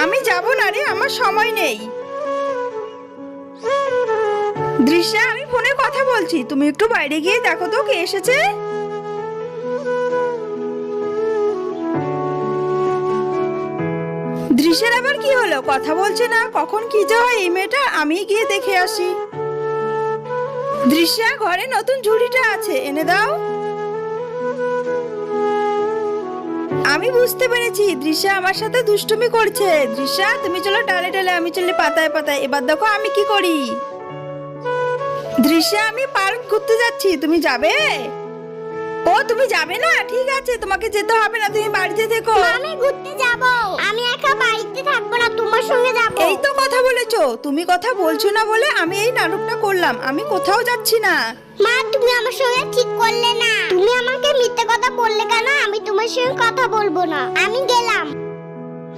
আমি যাব না রে, আমার সময় নেই। দৃশ্যা, আমি ফোনে কথা বলছি, তুমি একটু বাইরে গিয়ে দেখো তো কে এসেছে। দৃশ্যের আবার কি হলো, কথা বলছে না, কখন কি যে হয় এই মেয়েটা, আমি গিয়ে দেখে আসি। দৃশ্যা, ঘরে নতুন ঝুড়িটা আছে, এনে দাও। আমি বুঝতে পেরেছি দৃশ্যা আমার সাথে দুষ্টুমি করছে। দৃশ্যা, তুমি চলো ডালে ডালে, আমি চলি পাতায় পাতায়, এবার দেখো আমি কি করি। দৃশ্যা, আমি পার্ক ঘুরতে যাচ্ছি, তুমি যাবে? ও তুমি যাবে না, ঠিক আছে, তোমাকে যেতে হবে না, তুমি বাড়িতে থেকো। আমি ঘুরতে যাব, আমি একা বাড়িতে থাকবো না, তোমার সঙ্গে যাব। এই তো কথা বলেছো, তুমি কথা বলছো না বলে আমি এই নাটকটা করলাম, আমি কোথাও যাচ্ছি না। মা, তুমি আমার সঙ্গে ঠিক করলে না, তুমি আমাকে মিথ্যে কথা বললে কেন? আমি তোমার সঙ্গে কথা বলবো না, আমি গেলাম।